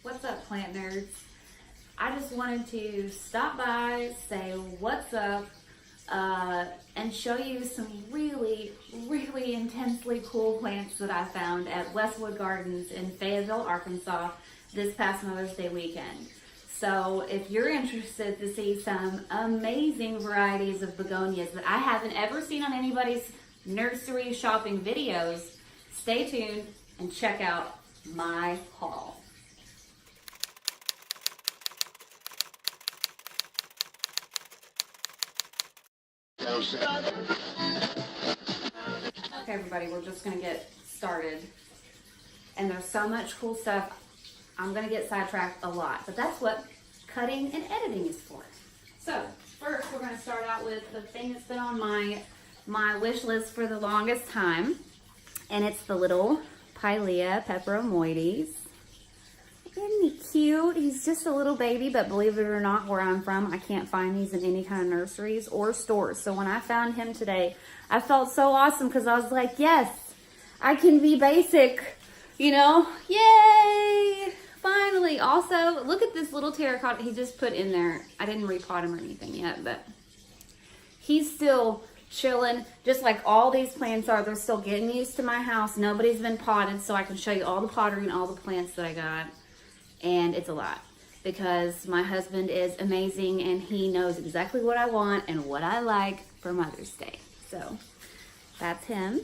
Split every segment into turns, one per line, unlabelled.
What's up, plant nerds? I just wanted to stop by, say what's up, and show you some really intensely cool plants that I found at Westwood Gardens in Fayetteville, Arkansas this past Mother's Day weekend. So if you're interested to see some amazing varieties of begonias that I haven't ever seen on anybody's nursery shopping videos, stay tuned and check out my haul. Okay, everybody, we're just gonna get started. And there's so much cool stuff. I'm gonna get sidetracked a lot, but that's what cutting and editing is for. So first, we're gonna start out with the thing that's been on my wish list for the longest time, and it's the little Pilea Peperomia. Isn't he cute? He's just a little baby, but believe it or not, where I'm from, I can't find these in any kind of nurseries or stores. So when I found him today, I felt so awesome because I was like, yes, I can be basic, you know? Yay! Finally. Also, look at this little terracotta he just put in there. I didn't repot him or anything yet, but he's still chilling, just like all these plants are. They're still getting used to my house. Nobody's been potted, so I can show you all the pottery and all the plants that I got. And it's a lot because my husband is amazing and he knows exactly what I want and what I like for Mother's Day. So that's him.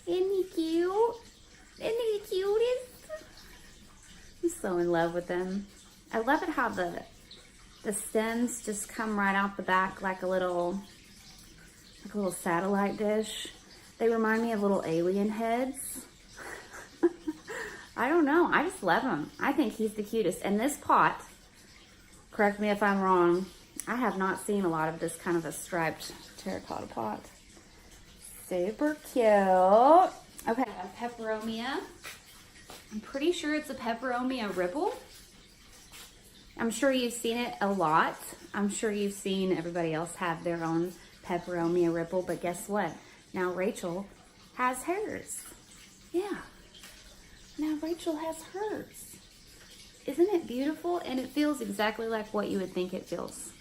Isn't he cute? Isn't he the cutest? I'm so in love with them. I love it how the stems just come right out the back like a little satellite dish. They remind me of little alien heads. I don't know. I just love him. I think he's the cutest. And this pot, correct me if I'm wrong, I have not seen a lot of this kind of a striped terracotta pot. Super cute. Okay, a Peperomia. I'm pretty sure it's a Peperomia ripple. I'm sure you've seen it a lot. I'm sure you've seen everybody else have their own Peperomia ripple, but guess what? Now Rachel has hers. Yeah. Now Rachel has hers. Isn't it beautiful? And it feels exactly like what you would think it feels.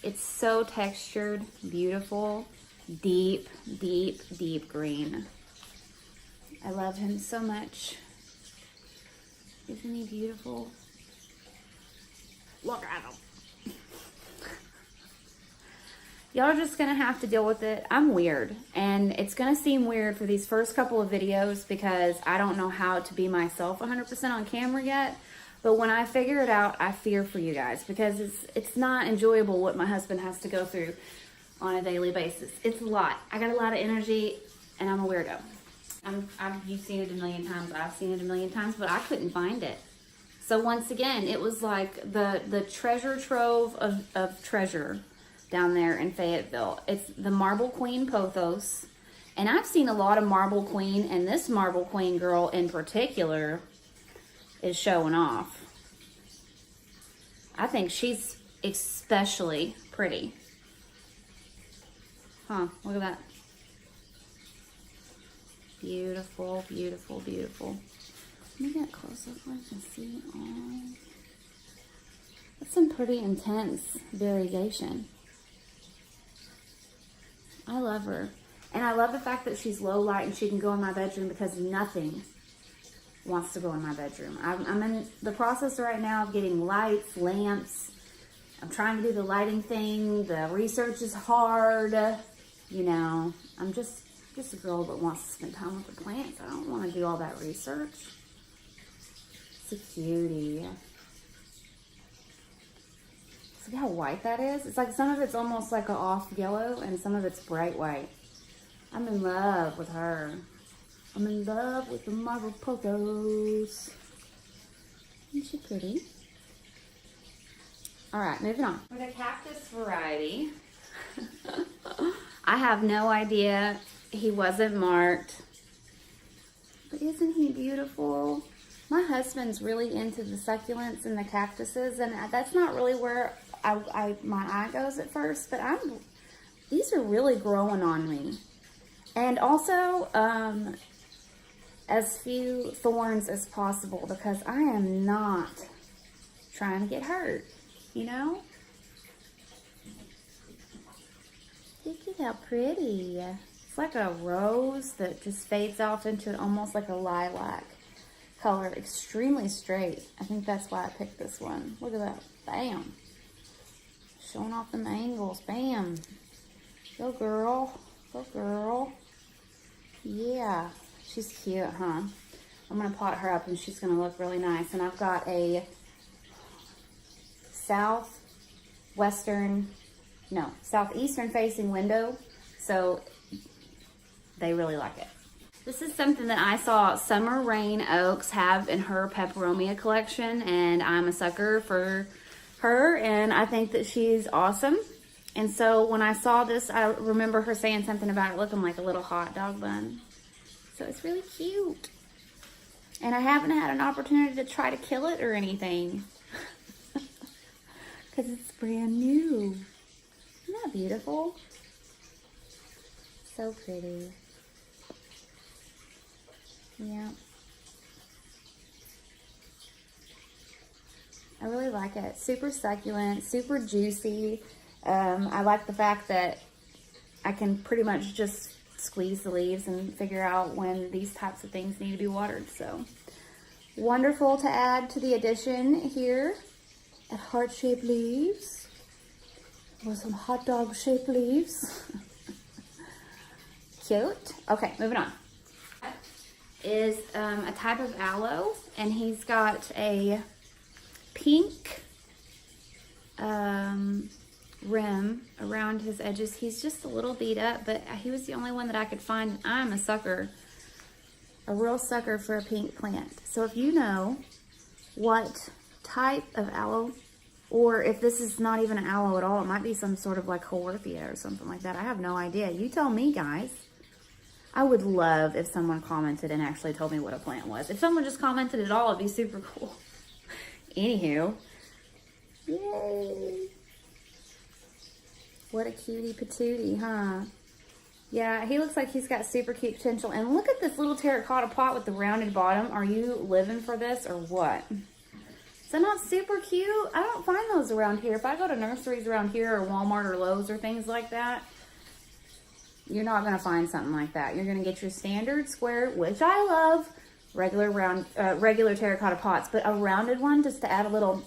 It's so textured, beautiful, deep green. I love him so much. Isn't he beautiful? Look at him. Y'all are just gonna have to deal with it. I'm weird, and it's gonna seem weird for these first couple of videos because I don't know how to be myself 100% on camera yet. But when I figure it out, I fear for you guys because it's not enjoyable what my husband has to go through on a daily basis. It's a lot. I got a lot of energy, and I'm a weirdo. You've seen it a million times. I've seen it a million times, but I couldn't find it. So once again, it was like the treasure trove of treasure down there in Fayetteville. It's the Marble Queen pothos. And I've seen a lot of Marble Queen, and this Marble Queen girl in particular is showing off. I think she's especially pretty. Huh, look at that. Beautiful, beautiful, beautiful. Let me get close up so I can see it all. That's some pretty intense variegation. I love her. And I love the fact that she's low light and she can go in my bedroom because nothing wants to go in my bedroom. I'm in the process right now of getting lights, lamps. I'm trying to do the lighting thing. The research is hard. You know, I'm just a girl that wants to spend time with the plants. I don't want to do all that research. It's a cutie. See how white that is? It's like some of it's almost like an off yellow and some of it's bright white. I'm in love with her. I'm in love with the marble pothos. Isn't she pretty? All right, moving on. For the cactus variety, I have no idea. He wasn't marked. But isn't he beautiful? My husband's really into the succulents and the cactuses, and that's not really where my eye goes at first, but these are really growing on me. And also, as few thorns as possible because I am not trying to get hurt, you know? Look at how pretty. It's like a rose that just fades off into almost like a lilac color. Extremely straight. I think that's why I picked this one. Look at that. Bam. Showing off them angles. Bam. Go girl. Go girl. Yeah. She's cute, huh? I'm going to pot her up and she's going to look really nice. And I've got a southeastern facing window. So they really like it. This is something that I saw Summer Rain Oaks have in her Peperomia collection, and I'm a sucker for her, and I think that she's awesome. And so when I saw this, I remember her saying something about it looking like a little hot dog bun. So it's really cute. And I haven't had an opportunity to try to kill it or anything because it's brand new. Isn't that beautiful? So pretty. Yeah. I really like it. Super succulent, super juicy. I like the fact that I can pretty much just squeeze the leaves and figure out when these types of things need to be watered. So wonderful to add to the addition here at heart-shaped leaves. Or some hot dog shaped leaves. Cute. Okay, moving on. Is a type of aloe, and he's got a pink rim around his edges. He's just a little beat up, but he was the only one that I could find. I'm a sucker, a real sucker for a pink plant. So if you know what type of aloe, or if this is not even an aloe at all, it might be some sort of like Haworthia or something like that. I have no idea. You tell me, guys. I would love if someone commented and actually told me what a plant was. If someone just commented at all, it'd be super cool. Anywho. Yay. What a cutie patootie, huh? Yeah, he looks like he's got super cute potential. And look at this little terracotta pot with the rounded bottom. Are you living for this or what? Is that not super cute? I don't find those around here. If I go to nurseries around here or Walmart or Lowe's or things like that, you're not going to find something like that. You're going to get your standard square, which I love, regular terracotta pots, but a rounded one just to add a little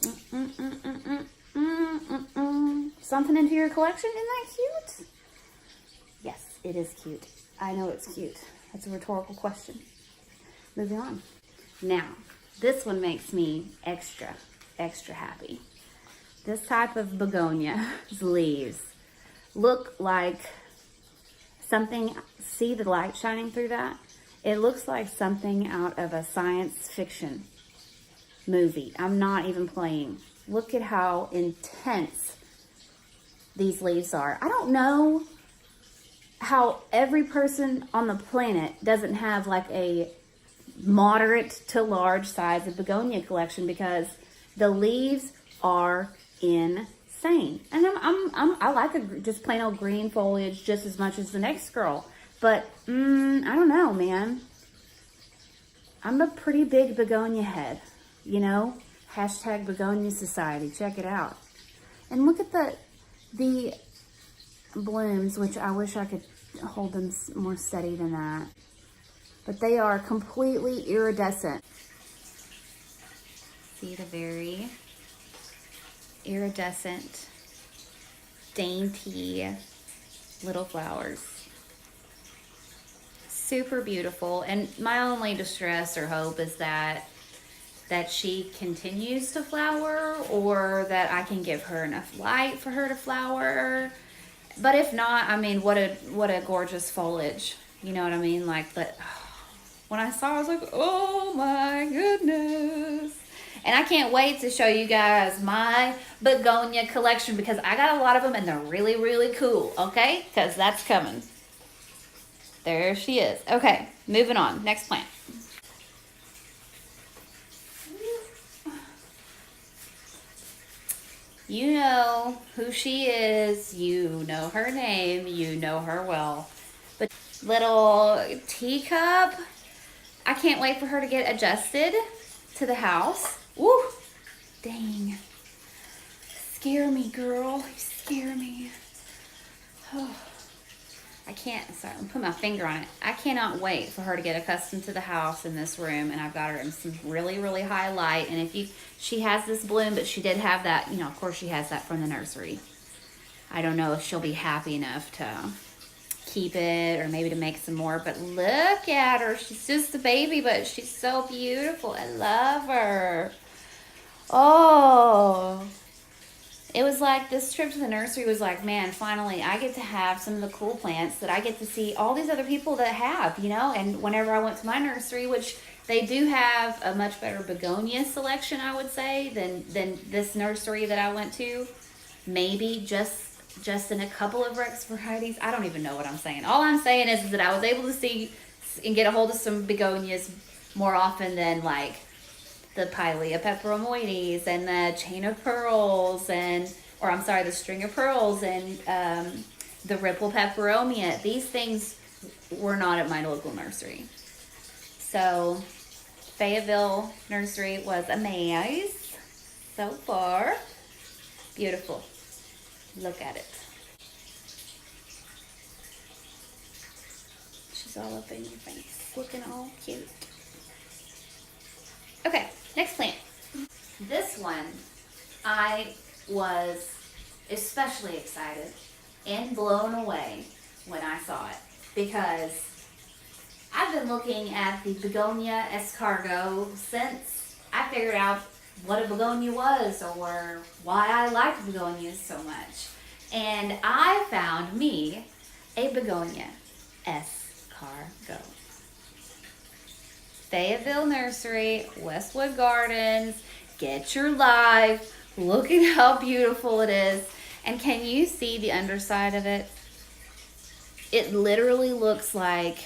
something into your collection. Isn't that cute? Yes, it is cute. I know it's cute. That's a rhetorical question. Moving on. Now, this one makes me extra happy. This type of begonia's leaves look like something, see the light shining through that? It looks like something out of a science fiction movie. I'm not even playing. Look at how intense these leaves are. I don't know how every person on the planet doesn't have like a moderate to large size of begonia collection, because the leaves are insane. And I like just plain old green foliage just as much as the next girl. But I don't know, man. I'm a pretty big begonia head, you know. Hashtag Begonia Society. Check it out. And look at the blooms, which I wish I could hold them more steady than that. But they are completely iridescent. See the very iridescent, dainty little flowers. Super beautiful. And my only distress or hope is that she continues to flower, or that I can give her enough light for her to flower. But if not, I mean, what a gorgeous foliage. You know what I mean? Like, but when I saw it, I was like, oh my goodness. And I can't wait to show you guys my begonia collection, because I got a lot of them and they're really, really cool, okay? Because that's coming. There she is. Okay, moving on. Next plant. You know who she is. You know her name. You know her well. But little teacup I can't wait for her to get adjusted to the house. Woo! Dang. Scare me, girl. You scare me. Oh. I can't, sorry, I'm putting my finger on it. I cannot wait for her to get accustomed to the house in this room, and I've got her in some really, really high light. And she has this bloom, but she did have that, you know, of course she has that from the nursery. I don't know if she'll be happy enough to keep it or maybe to make some more, but look at her. She's just a baby, but she's so beautiful. I love her. Oh. It was like this trip to the nursery was like, man, finally I get to have some of the cool plants that I get to see all these other people that have, you know. And whenever I went to my nursery, which they do have a much better begonia selection, I would say, than this nursery that I went to. Maybe just in a couple of Rex varieties. I don't even know what I'm saying. All I'm saying is that I was able to see and get a hold of some begonias more often than like the Pilea peperomoides and the chain of pearls the string of pearls and the ripple peperomia. These things were not at my local nursery. So Fayetteville Nursery was a maze so far. Beautiful. Look at it. She's all up in your face, looking all cute. Okay, next plant. This one, I was especially excited and blown away when I saw it because I've been looking at the Begonia escargot since I figured out what a begonia was or why I liked begonias so much. And I found me a begonia escargot. Fayetteville Nursery, Westwood Gardens, get your life. Look at how beautiful it is. And can you see the underside of it? It literally looks like,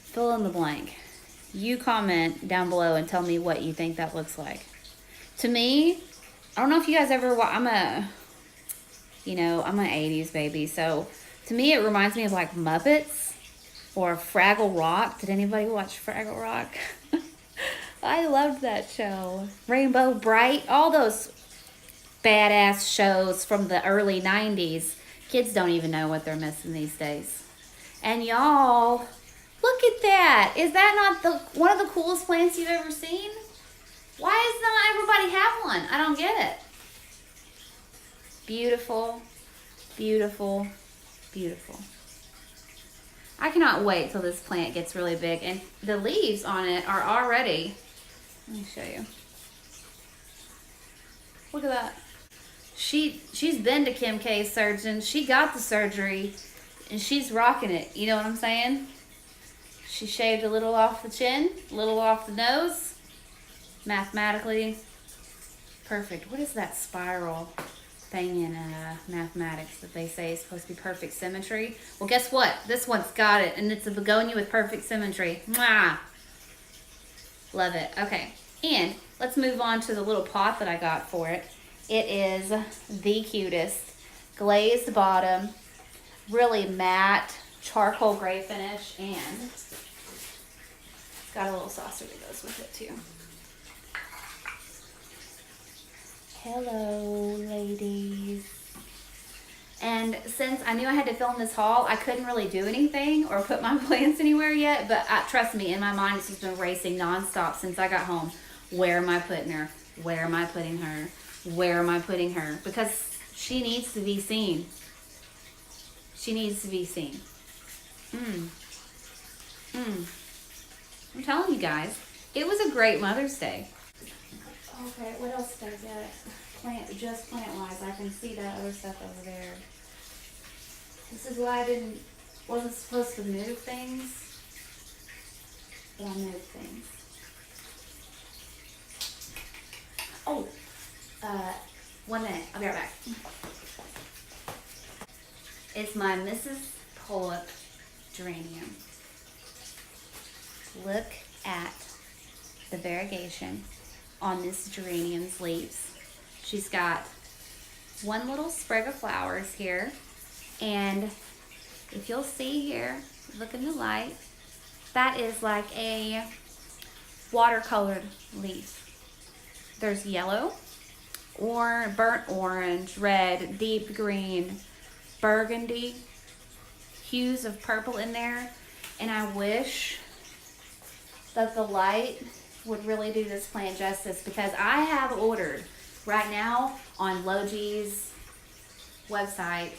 fill in the blank. You comment down below and tell me what you think that looks like. To me, I don't know if you guys ever, I'm an 80s baby. So to me, it reminds me of like Muppets. Or Fraggle Rock. Did anybody watch Fraggle Rock? I loved that show. Rainbow Bright. All those badass shows from the early 90s. Kids don't even know what they're missing these days. And y'all, look at that. Is that not one of the coolest plants you've ever seen? Why does not everybody have one? I don't get it. Beautiful, beautiful, beautiful. I cannot wait till this plant gets really big, and the leaves on it are already, let me show you. Look at that. She's been to Kim K's surgeon. She got the surgery and she's rocking it. You know what I'm saying? She shaved a little off the chin, a little off the nose. Mathematically perfect. What is that spiral thing in mathematics that they say is supposed to be perfect symmetry? Well, guess what? This one's got it, and it's a begonia with perfect symmetry. Mwah! Love it. Okay, and let's move on to the little pot that I got for it. It is the cutest. Glazed bottom, really matte charcoal gray finish, and it's got a little saucer that goes with it too. Hello, ladies. And since I knew I had to film this haul, I couldn't really do anything or put my plants anywhere yet, but trust me, in my mind, it's just been racing nonstop since I got home. Where am I putting her? Where am I putting her? Where am I putting her? Because she needs to be seen. She needs to be seen. I'm telling you guys, it was a great Mother's Day. Okay, what else did I get? Just plant-wise, I can see that other stuff over there. This is why I wasn't supposed to move things, but I moved things. Oh, 1 minute, I'll be right back. It's my Mrs. Pollock geranium. Look at the variegation on this geranium's leaves. She's got one little sprig of flowers here, and if you'll see here, look in the light, That is like a watercolored leaf. There's yellow, or burnt orange, red, deep green, burgundy, hues of purple in there. And I wish that the light would really do this plant justice, because I have ordered right now on Logi's website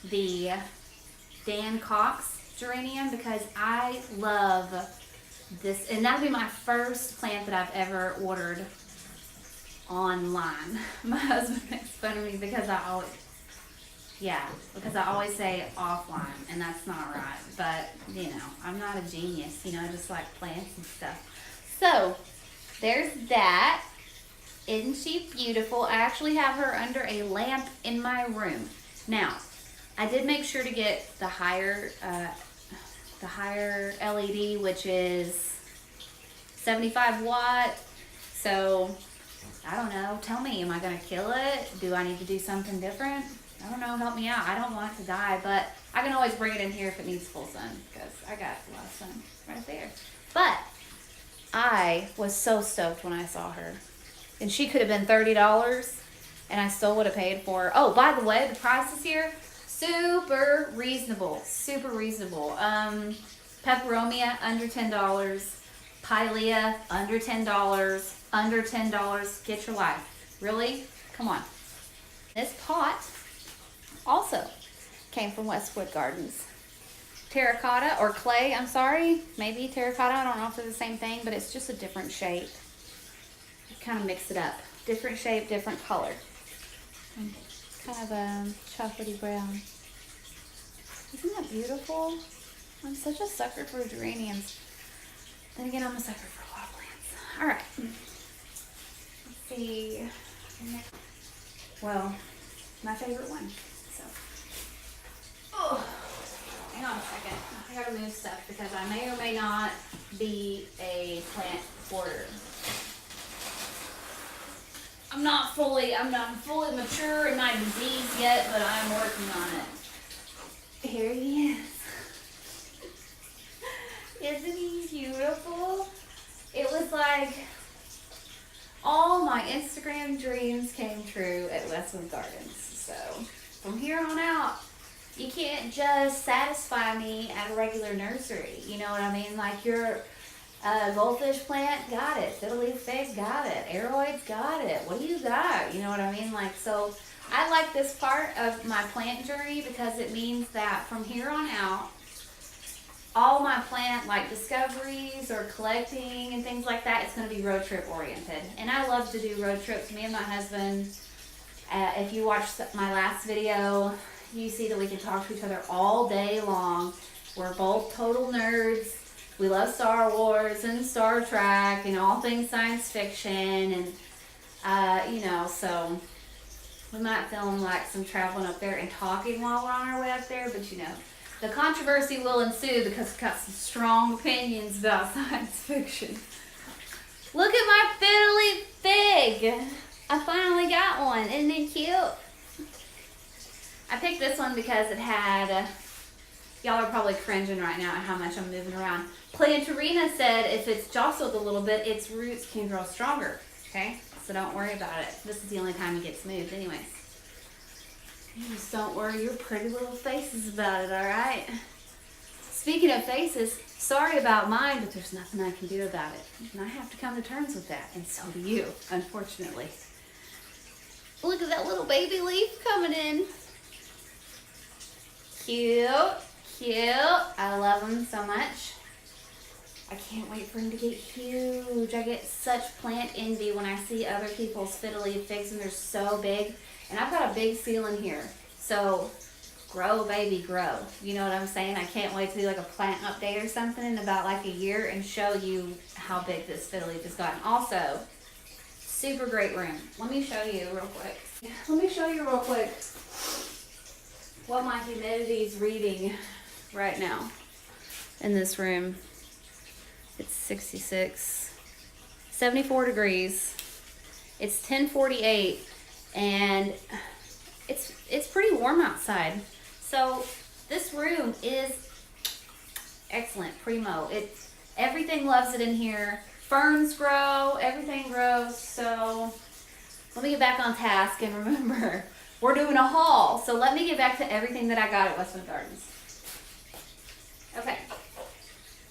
the Dan Cox geranium, because I love this, and that'll be my first plant that I've ever ordered online. My husband makes fun of me because I always say offline, and that's not right. But you know, I'm not a genius, you know, I just like plants and stuff. So there's that. Isn't she beautiful? I actually have her under a lamp in my room. Now, I did make sure to get the higher LED, which is 75 watt. So I don't know. Tell me, am I gonna kill it? Do I need to do something different? I don't know. Help me out. I don't want it to die, but I can always bring it in here if it needs full sun, because I got a lot of sun right there. But I was so stoked when I saw her. And she could have been $30, and I still would have paid for her. Oh, by the way, the prices here, super reasonable. Super reasonable. Peperomia, under $10. Pilea, under $10. Under $10. Get your life. Really? Come on. This pot also came from Westwood Gardens. Terracotta, or clay, I'm sorry. Maybe terracotta, I don't know if they're the same thing, but it's just a different shape. Kind of mix it up. Different shape, different color. Kind of a chocolatey brown. Isn't that beautiful? I'm such a sucker for geraniums. Then again, I'm a sucker for a lot of plants. All right. Let's see. Well, my favorite one. So, oh, hang on a second. I gotta move stuff because I may or may not be a plant hoarder. I'm not fully mature in my disease yet, but I'm working on it. Here he is. Isn't he beautiful? It was like all my Instagram dreams came true at Westwood Gardens. So from here on out, you can't just satisfy me at a regular nursery. You know what I mean? Like your goldfish plant, got it. Fiddle-leaf fig, got it. Aroids, got it. What do you got? You know what I mean? Like, so I like this part of my plant journey because it means that from here on out, all my plant like discoveries or collecting and things like that, it's going to be road trip oriented. And I love to do road trips. Me and my husband, if you watched my last video, you see that we can talk to each other all day long. We're both total nerds. We love Star Wars and Star Trek and all things science fiction, and you know, so we might film like some traveling up there and talking while we're on our way up there, but you know, the controversy will ensue because we've got some strong opinions about science fiction. Look at my fiddly fig! I finally got one. Isn't it cute? I picked this one because it had, y'all are probably cringing right now at how much I'm moving around. Plantarina said if it's jostled a little bit, its roots can grow stronger. Okay? So don't worry about it. This is the only time it gets moved anyways. You just don't worry your pretty little faces about it, alright? Speaking of faces, sorry about mine, but there's nothing I can do about it. And I have to come to terms with that, and so do you, unfortunately. Look at that little baby leaf coming in. Cute, cute. I love them so much. I can't wait for him to get huge. I get such plant envy when I see other people's fiddle-leaf figs and they're so big. And I've got a big ceiling here. So grow, baby, grow. You know what I'm saying? I can't wait to do like a plant update or something in about like a year and show you how big this fiddle-leaf has gotten. Also, super great room. Let me show you real quick. What my humidity is reading right now in this room. It's 74 degrees. It's 10:48 and it's pretty warm outside. So this room is excellent, primo. Everything loves it in here. Ferns grow, everything grows. So let me get back on task and remember, we're doing a haul. So let me get back to everything that I got at Westwood Gardens. Okay,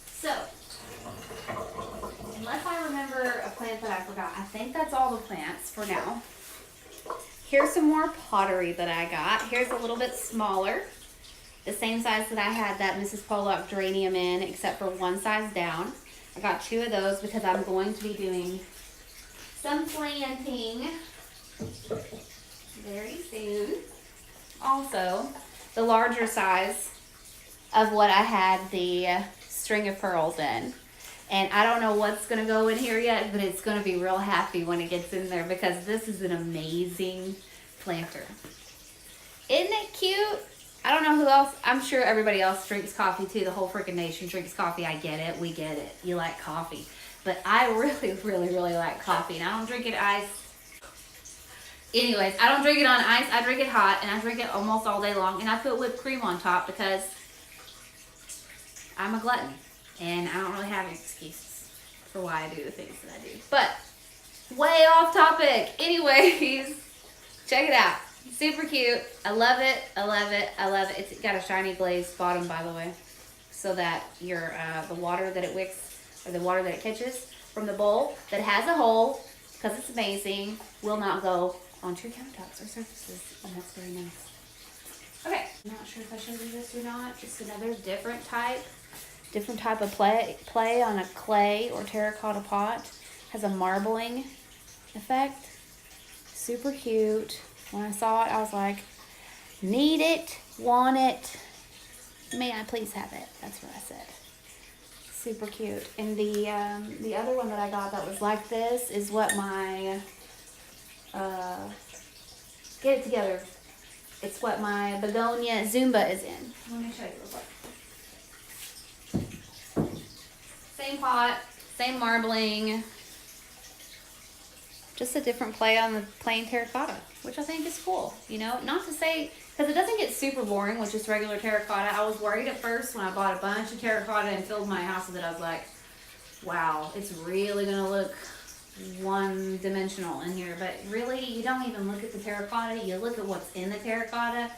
so unless I remember a plant that I forgot, I think that's all the plants for now. Here's some more pottery that I got. Here's a little bit smaller, the same size that I had that Mrs. Pollock geranium in, except for one size down. I got 2 of those because I'm going to be doing some planting very soon. Also, the larger size of what I had the string of pearls in. And I don't know what's going to go in here yet, but it's going to be real happy when it gets in there because this is an amazing planter. Isn't it cute? I don't know who else. I'm sure everybody else drinks coffee too. The whole freaking nation drinks coffee. I get it. We get it. You like coffee. But I really, really, really like coffee. And I don't drink it iced. Anyways, I don't drink it on ice. I drink it hot. And I drink it almost all day long. And I put whipped cream on top because I'm a glutton. And I don't really have any excuses for why I do the things that I do. But way off topic. Anyways, check it out. Super cute. I love it. I love it. I love it. It's got a shiny glazed bottom, by the way, so that your the water that it wicks, or the water that it catches from the bowl that has a hole, because it's amazing, will not go onto your countertops or surfaces, and that's very nice. Okay, I'm not sure if I showed you this or not. Just another different type of play on a clay or terracotta pot. Has a marbling effect. Super cute. When I saw it, I was like, need it, want it, may I please have it? That's what I said. Super cute. And the other one that I got that was like this is what my, get it together. It's what my Begonia Zumba is in. Let me show you real quick. Same pot, same marbling. Just a different play on the plain terracotta, which I think is cool. You know, not to say, because it doesn't get super boring with just regular terracotta. I was worried at first when I bought a bunch of terracotta and filled my house with it. I was like, wow, it's really going to look one-dimensional in here. But really, you don't even look at the terracotta. You look at what's in the terracotta.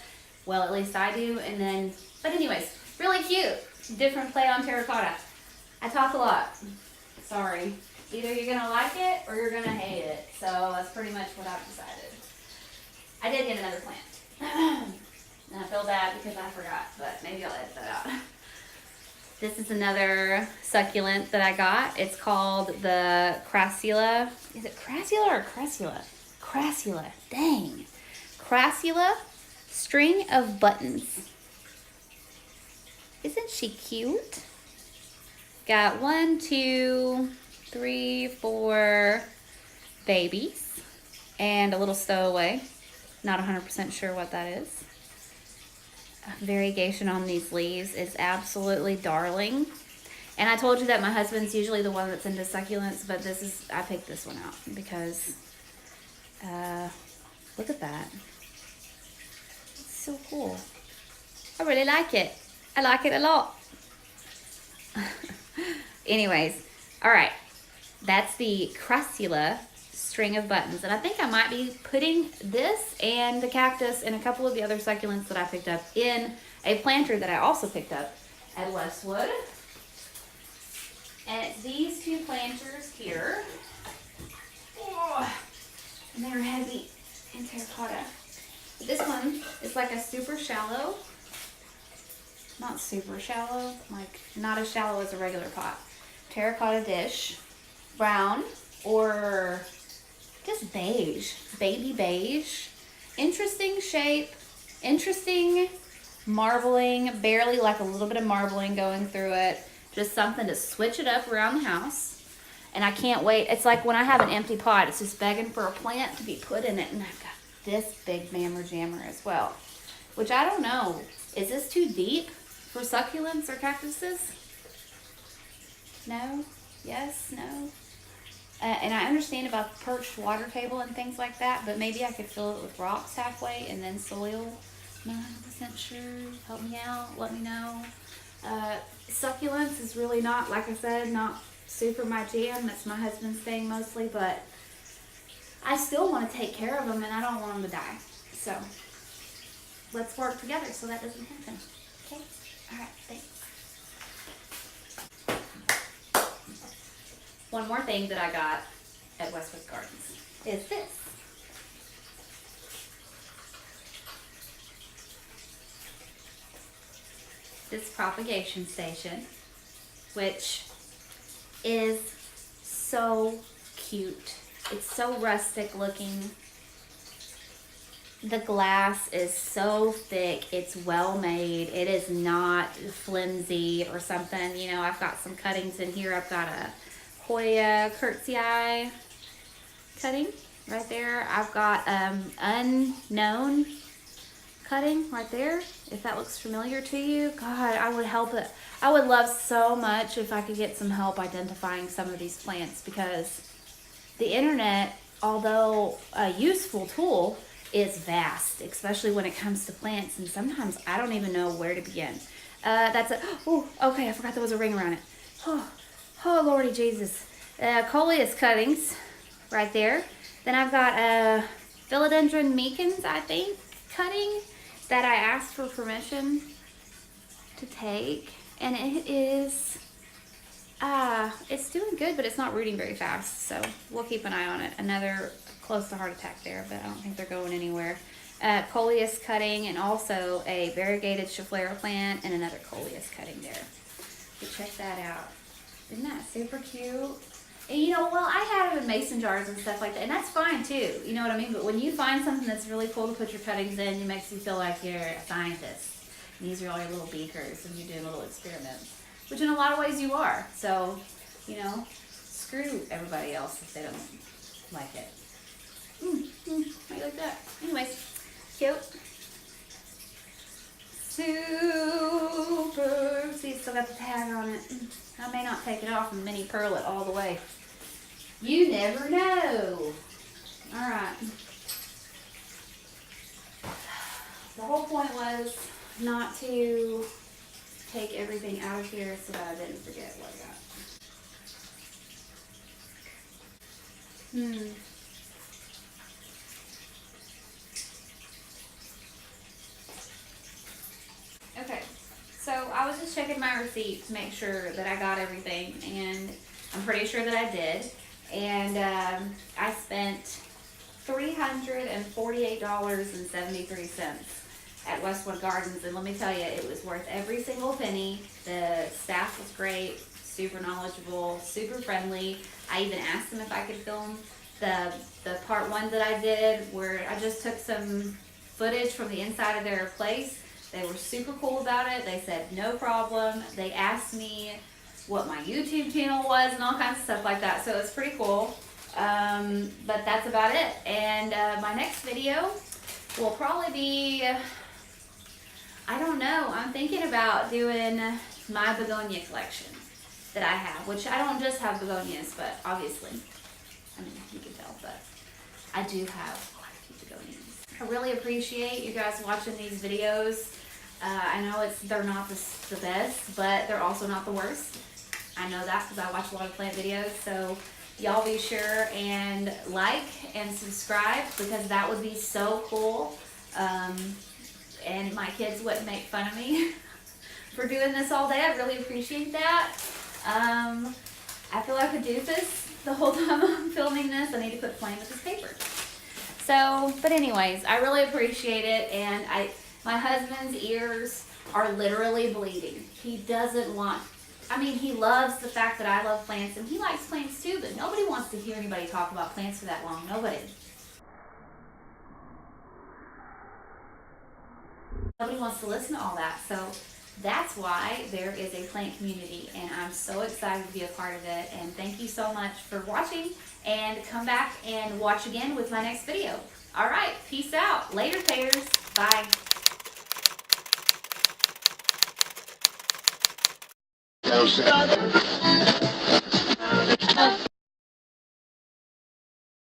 Well, at least I do. And then, but anyways, really cute. Different play on terracotta. I talk a lot. Sorry. Either you're going to like it or you're going to hate it. So that's pretty much what I've decided. I did get another plant. And I feel bad because I forgot, but maybe I'll edit that out. This is another succulent that I got. It's called the Crassula. Is it Crassula or Crassula? Crassula. Dang. Crassula string of buttons. Isn't she cute? Got 1, 2, 3, 4 babies and a little stowaway. Not 100% sure what that is. Variegation on these leaves is absolutely darling. And I told you that my husband's usually the one that's into succulents, but I picked this one out because look at that. It's so cool. I really like it. I like it a lot. Anyways, all right. That's the Crassula string of buttons. And I think I might be putting this and the cactus and a couple of the other succulents that I picked up in a planter that I also picked up at Westwood. And it's these 2 planters here. Oh, and they're heavy in terracotta. This one is like a super shallow, not super shallow, like not as shallow as a regular pot, terracotta dish. Brown or just beige, baby beige. Interesting shape, interesting marbling, barely like a little bit of marbling going through it. Just something to switch it up around the house. And I can't wait. It's like when I have an empty pot, it's just begging for a plant to be put in it. And I've got this big mammer jammer as well, which I don't know. Is this too deep for succulents or cactuses? No? Yes? No? And I understand about the perched water table and things like that, but maybe I could fill it with rocks halfway and then soil. Not 100% sure. Help me out. Let me know. Succulents is really not, like I said, not super my jam. That's my husband's thing mostly, but I still want to take care of them and I don't want them to die. So let's work together so that doesn't happen. Okay? All right, thanks. One more thing that I got at Westwood Gardens is this. This propagation station, which is so cute. It's so rustic looking. The glass is so thick. It's well made. It is not flimsy or something. You know, I've got some cuttings in here. I've got a Hoya Curtsii cutting right there. I've got unknown cutting right there. If that looks familiar to you, God, I would help it. I would love so much if I could get some help identifying some of these plants, because the internet, although a useful tool, is vast, especially when it comes to plants, and sometimes I don't even know where to begin. Oh, okay, I forgot there was a ring around it. Oh, Lordy Jesus. Coleus cuttings right there. Then I've got philodendron mecans, I think, cutting that I asked for permission to take, and it is it's doing good, but it's not rooting very fast, so we'll keep an eye on it. Another close to heart attack there, but I don't think they're going anywhere. Coleus cutting, and also a variegated Schefflera plant and another Coleus cutting there. So check that out. Isn't that super cute? And you know, well, I have them in mason jars and stuff like that, and that's fine too, you know what I mean? But when you find something that's really cool to put your cuttings in, it makes you feel like you're a scientist. And these are all your little beakers, and you're doing little experiments, which in a lot of ways you are. So, you know, screw everybody else if they don't like it. How you like that? Anyways, cute. Super. See, it's still got the tag on it. I may not take it off and mini pearl it all the way. You never know. Alright. The whole point was not to take everything out of here so that I didn't forget what I got. Okay, so I was just checking my receipt to make sure that I got everything, and I'm pretty sure that I did. And I spent $348.73 at Westwood Gardens, and let me tell you, it was worth every single penny. The staff was great, super knowledgeable, super friendly. I even asked them if I could film the part one that I did, where I just took some footage from the inside of their place. They were super cool about it. They said no problem. They asked me what my YouTube channel was and all kinds of stuff like that, so it's pretty cool. But that's about it. And my next video will probably be, I don't know, I'm thinking about doing my begonia collection that I have, which I don't just have begonias, but obviously, I mean, you can tell, but I do have quite a few begonias. I really appreciate you guys watching these videos. I know they're not the best, but they're also not the worst. I know that because I watch a lot of plant videos, so y'all be sure and like and subscribe, because that would be so cool. And my kids wouldn't make fun of me for doing this all day. I really appreciate that. I feel like a doofus the whole time I'm filming this. I need to quit playing with this paper. So, but anyways, I really appreciate it, and my husband's ears are literally bleeding. He doesn't want, I mean, he loves the fact that I love plants, and he likes plants too, but nobody wants to hear anybody talk about plants for that long. Nobody. Nobody wants to listen to all that. So that's why there is a plant community, and I'm so excited to be a part of it. And thank you so much for watching, and come back and watch again with my next video. All right, peace out. Later, pairs. Bye. No,